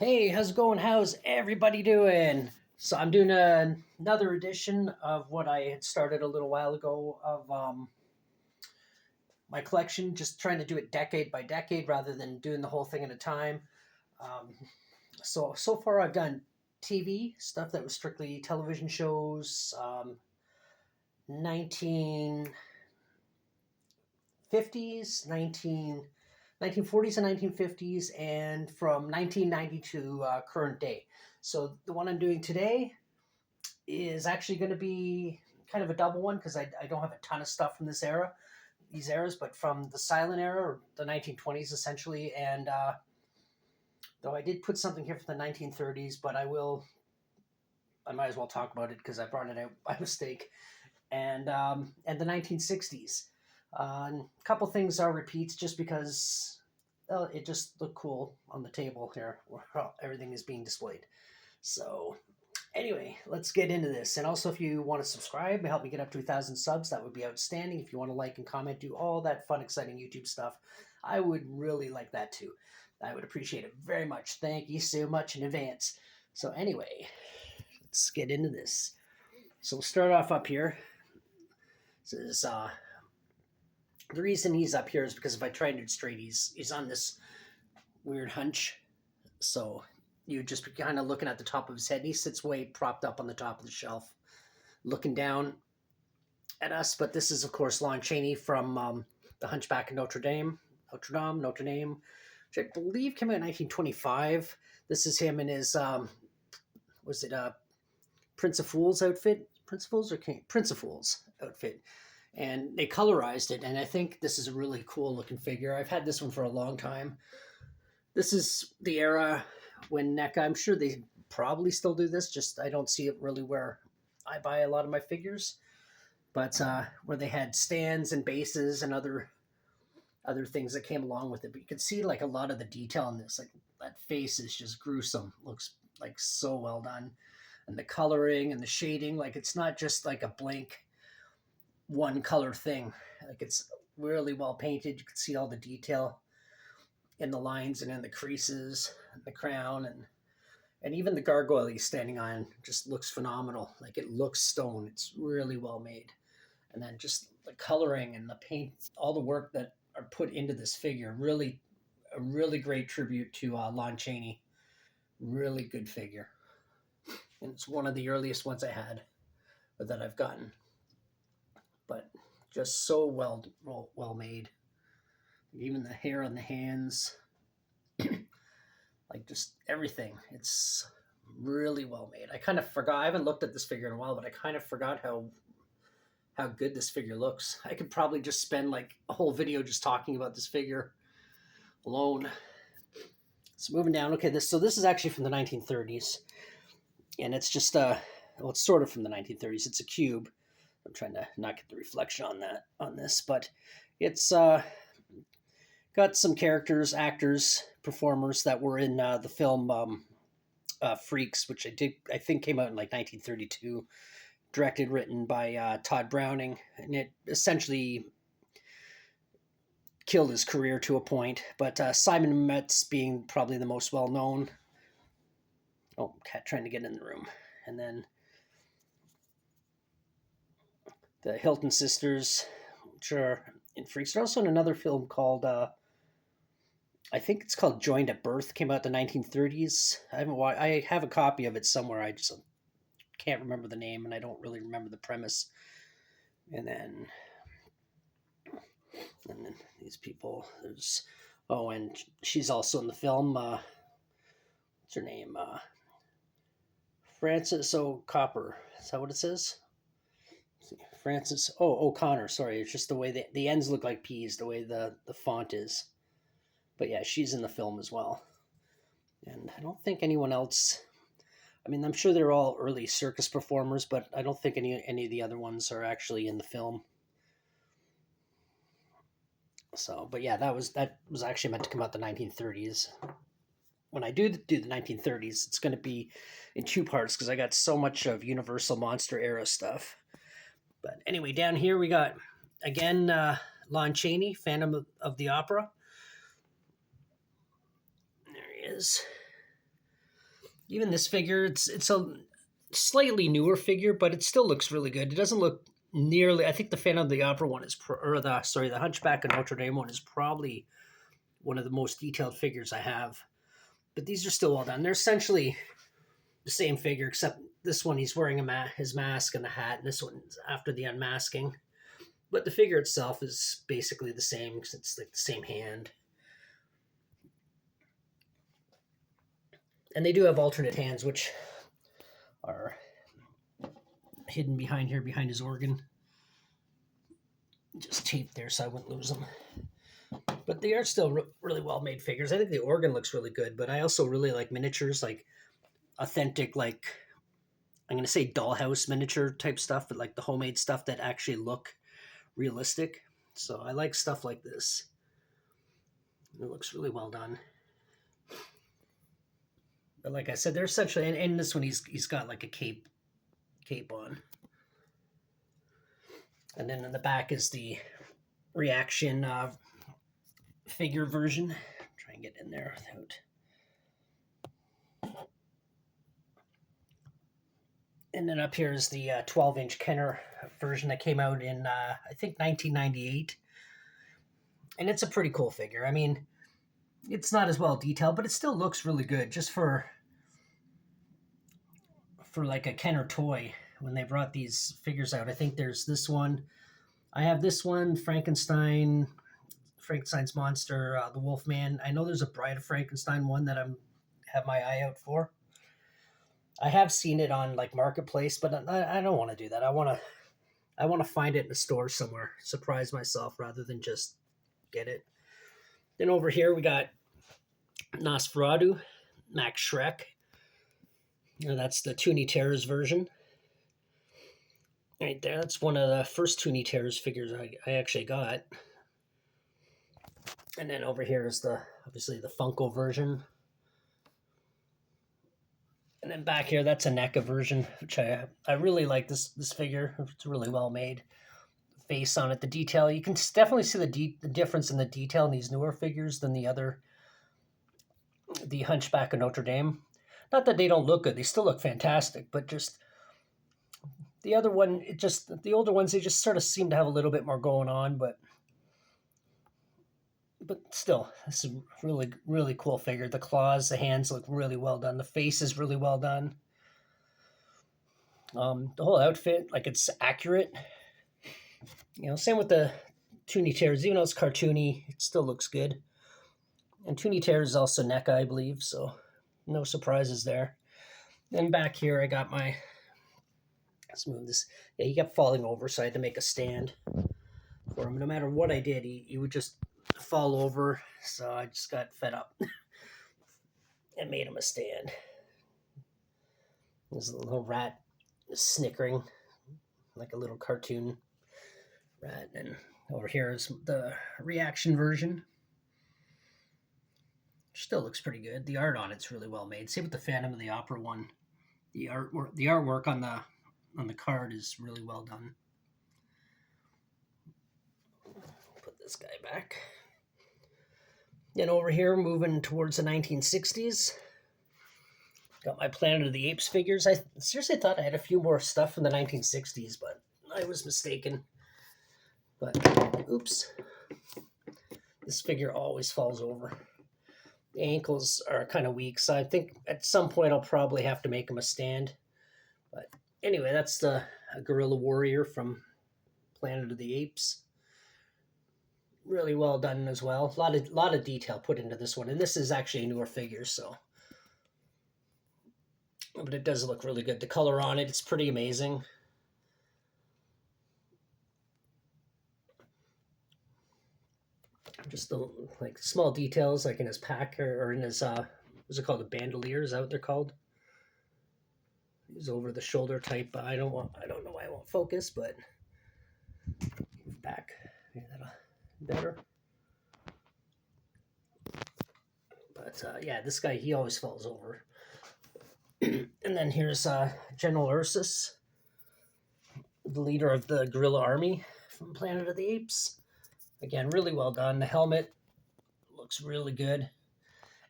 Hey, how's it going? How's everybody doing? So I'm doing another edition of what I had started a little while ago of my collection, just trying to do it decade by decade rather than doing the whole thing at a time. Um, so far I've done TV stuff that was strictly television shows, 1950s, 1940s and 1950s, and from 1990 to current day. So the one I'm doing today is actually going to be kind of a double one because I don't have a ton of stuff from these eras, but from the silent era, or the 1920s essentially. And though I did put something here from the 1930s, but I might as well talk about it because I brought it out by mistake. And the 1960s. A couple things are repeats just because it just looked cool on the table here where everything is being displayed. So anyway, let's get into this. And also, if you want to subscribe, help me get up to 1,000 subs, that would be outstanding. If you want to like and comment, do all that fun, exciting YouTube stuff, I would really like that too. I would appreciate it very much. Thank you so much in advance. So anyway, let's get into this. So we'll start off up here. This is the reason he's up here is because if I try and do it straight, he's on this weird hunch. So you just be kind of looking at the top of his head. And he sits way propped up on the top of the shelf, looking down at us. But this is, of course, Lon Chaney from The Hunchback of Notre Dame, which I believe came out in 1925. This is him in his, was it Prince of Fools outfit? Prince of Fools or King? Prince of Fools outfit. And they colorized it. And I think this is a really cool looking figure. I've had this one for a long time. This is the era when NECA, I'm sure they probably still do this, just I don't see it really where I buy a lot of my figures, but where they had stands and bases and other things that came along with it. But you can see like a lot of the detail in this, like that face is just gruesome, looks like so well done. And the coloring and the shading, like it's not just like a blank one color thing, like it's really well painted. You can see all the detail in the lines and in the creases, and the crown, and even the gargoyle he's standing on just looks phenomenal. Like it looks stone. It's really well made. And then just the coloring and the paint, all the work that are put into this figure, really a really great tribute to Lon Chaney. Really good figure, and it's one of the earliest ones I had or that I've gotten. But just so well made. Even the hair on the hands, like just everything. It's really well made. I kind of forgot. I haven't looked at this figure in a while, but I kind of forgot how good this figure looks. I could probably just spend like a whole video just talking about this figure alone. So moving down. Okay, this is actually from the 1930s, and it's just well, it's sort of from the 1930s. It's a cube. I'm trying to not get the reflection on this, but it's got some characters, actors, performers that were in the film Freaks, which I think came out in like 1932, directed, written by Todd Browning, and it essentially killed his career to a point. But Simon Metz being probably the most well known. Oh, cat trying to get in the room, and then the Hilton sisters, which are in Freaks. They're also in another film called. I think it's called Joined at Birth. Came out in the 1930s. I have a copy of it somewhere. I just can't remember the name, and I don't really remember the premise. And then these people. And she's also in the film. What's her name? Frances O'Copper. Is that what it says? Frances. Oh, O'Connor. Sorry, it's just the way the ends look like P's. The way the font is. But yeah, she's in the film as well. And I don't think anyone else. I mean, I'm sure they're all early circus performers, but I don't think any of the other ones are actually in the film. So, but yeah, that was actually meant to come out the 1930s. When I do the 1930s, it's going to be in two parts because I got so much of Universal Monster era stuff. But anyway, down here we got again Lon Chaney, Phantom of the Opera. There he is. Even this figure, it's a slightly newer figure, but it still looks really good. It doesn't look nearly. I think the Phantom of the Opera one is, the Hunchback of Notre Dame one is probably one of the most detailed figures I have. But these are still well done. They're essentially the same figure, except this one he's wearing his mask and a hat, and this one's after the unmasking. But the figure itself is basically the same because it's like the same hand. And they do have alternate hands, which are hidden behind here, behind his organ. Just taped there so I wouldn't lose them. But they are still really well made figures. I think the organ looks really good, but I also really like miniatures, like authentic, like I'm going to say dollhouse miniature type stuff, but like the homemade stuff that actually look realistic. So I like stuff like this. It looks really well done. But like I said, they're essentially, and this one he's got like a cape on. And then in the back is the reaction figure version. Try and get in there without. And then up here is the 12-inch Kenner version that came out in, I think, 1998. And it's a pretty cool figure. I mean, it's not as well detailed, but it still looks really good just for like a Kenner toy when they brought these figures out. I think there's this one. I have this one, Frankenstein's monster, the Wolfman. I know there's a Bride of Frankenstein one that have my eye out for. I have seen it on like Marketplace, but I don't want to do that. I want to find it in a store somewhere, surprise myself rather than just get it. Then over here we got Nosferatu, Max Schreck. That's the Toonie Terrors version. Right there, that's one of the first Toonie Terrors figures I actually got. And then over here is obviously the Funko version. And then back here, that's a NECA version, which I really like this figure. It's really well made. Face on it, the detail. You can definitely see the difference in the detail in these newer figures than the Hunchback of Notre Dame. Not that they don't look good; they still look fantastic. But just the other one, the older ones, they just sort of seem to have a little bit more going on. But still, this is a really, really cool figure. The claws, the hands look really well done. The face is really well done. The whole outfit, like it's accurate. Same with the Toonie Terrors. Even though it's cartoony, it still looks good. And Toonie Terrors is also NECA, I believe, so no surprises there. Then back here, I got let's move this. Yeah, he kept falling over, so I had to make a stand for him. No matter what I did, he would just fall over, so I just got fed up and made him a stand. There's a little rat snickering like a little cartoon rat. And over here is the reaction version. Still looks pretty good. The art on it's really well made. Same with the Phantom of the Opera one. The artwork on the card is really well done. Put this guy back. Then over here, moving towards the 1960s, got my Planet of the Apes figures. I seriously thought I had a few more stuff from the 1960s, but I was mistaken. But, oops. This figure always falls over. The ankles are kind of weak, so I think at some point I'll probably have to make him a stand. But anyway, that's the Gorilla Warrior from Planet of the Apes. Really well done as well. A lot of detail put into this one, and this is actually a newer figure, so. But it does look really good. The color on it's pretty amazing. Just the like small details, like in his pack or in his what's it called, a bandolier? Is that what they're called? His over the shoulder type. I don't know why I won't focus, but back. Yeah, that'll better. But yeah, this guy, he always falls over. And then here's General Ursus, the leader of the Gorilla Army from Planet of the Apes. Again, really well done. The helmet looks really good.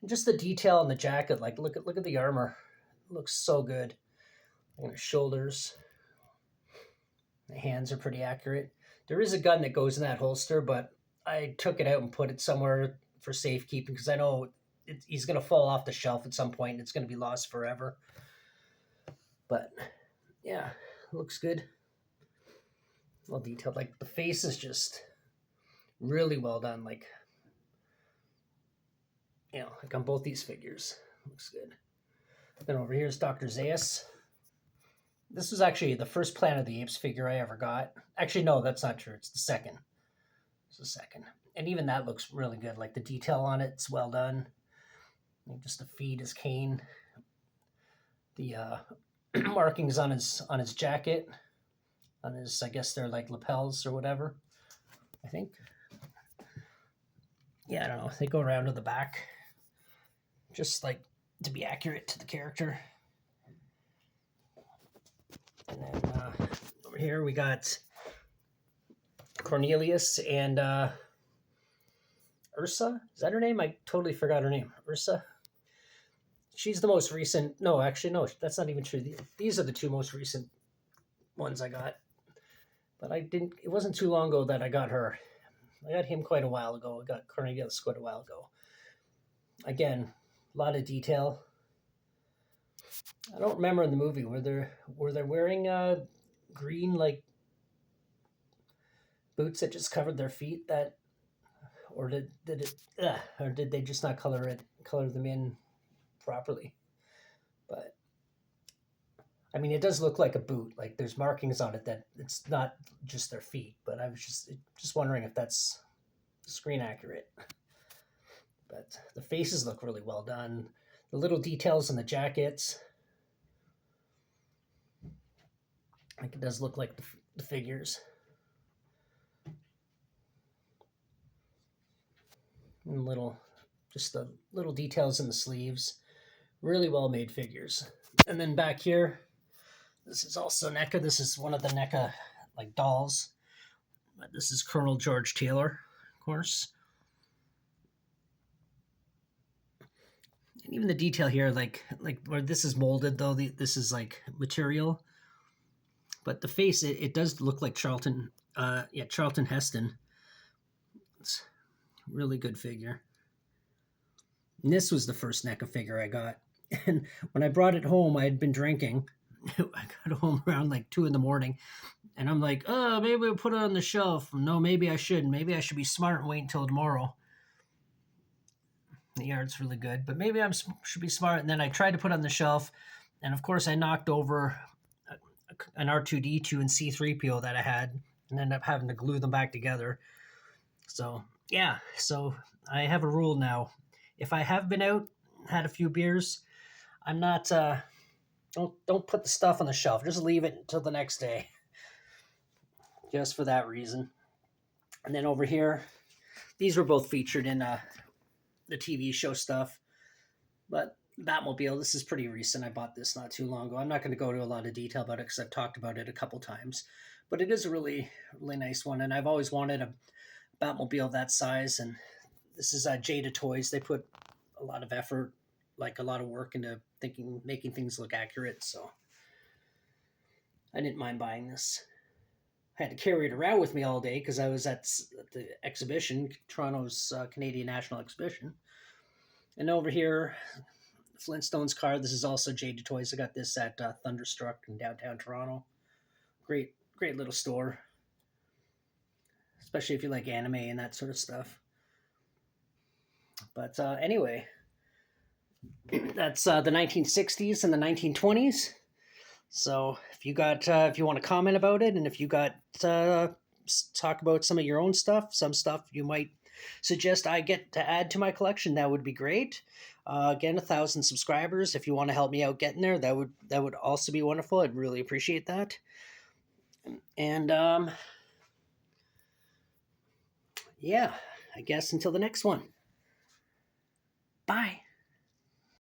And just the detail on the jacket, like look at the armor. looks so good. And the shoulders, the hands are pretty accurate. There is a gun that goes in that holster, but I took it out and put it somewhere for safekeeping because I know he's going to fall off the shelf at some point and it's going to be lost forever. But yeah, looks good. Well detailed. Like the face is just really well done. Like, you know, like on both these figures. Looks good. Then over here is Dr. Zaius. This was actually the first Planet of the Apes figure I ever got. Actually, no, that's not true. It's the second. It's the second. And even that looks really good. Like the detail on it's well done. Like just the feet is cane. The markings on his jacket, on his, I guess they're like lapels or whatever. I think. Yeah, I don't know. They go around to the back, just like to be accurate to the character. And then over here we got Cornelius and Ursa. Is that her name? I totally forgot her name. Ursa. She's the most recent. No, actually, no, that's not even true. These are the two most recent ones I got. But I didn't. It wasn't too long ago that I got her. I got him quite a while ago. I got Cornelius quite a while ago. Again, a lot of detail. I don't remember in the movie were they wearing green like boots that just covered their feet, that, or did they just not color them in properly? But I mean, it does look like a boot. Like there's markings on it that it's not just their feet. But I was just wondering if that's screen accurate. But the faces look really well done. The little details in the jackets. Like it does look like the figures. And just the little details in the sleeves. Really well made figures. And then back here, this is also NECA. This is one of the NECA like dolls. But this is Colonel George Taylor, of course. And even the detail here, like where this is molded though, this is like material. But the face, it does look like Charlton Heston. It's a really good figure. And this was the first NECA figure I got. And when I brought it home, I had been drinking. I got home around like 2 a.m. And I'm like, oh, maybe I'll put it on the shelf. No, maybe I shouldn't. Maybe I should be smart and wait until tomorrow. The art's really good, but maybe I should be smart. And then I tried to put it on the shelf. And of course, I knocked over an R2-D2 and C-3PO that I had and ended up having to glue them back together. So, yeah. So I have a rule now. If I have been out, had a few beers, I'm not, don't put the stuff on the shelf. Just leave it until the next day. Just for that reason. And then over here, these were both featured in the TV show stuff. But Batmobile, this is pretty recent. I bought this not too long ago. I'm not going to go into a lot of detail about it because I've talked about it a couple times. But it is a really, really nice one. And I've always wanted a Batmobile that size. And this is Jada Toys. They put a lot of effort, like a lot of work into making things look accurate. So I didn't mind buying this. I had to carry it around with me all day because I was at the exhibition, Toronto's Canadian National Exhibition. And over here, Flintstones car. This is also Jada Toys. I got this at Thunderstruck in downtown Toronto. Great little store. Especially if you like anime and that sort of stuff. But anyway, that's the 1960s and the 1920s. So if you want to comment about it, and if you got talk about some of your own stuff, some stuff you might suggest I get to add to my collection, that would be great. Again, 1,000 subscribers. If you want to help me out getting there, that would also be wonderful. I'd really appreciate that. And yeah, I guess until the next one. Bye.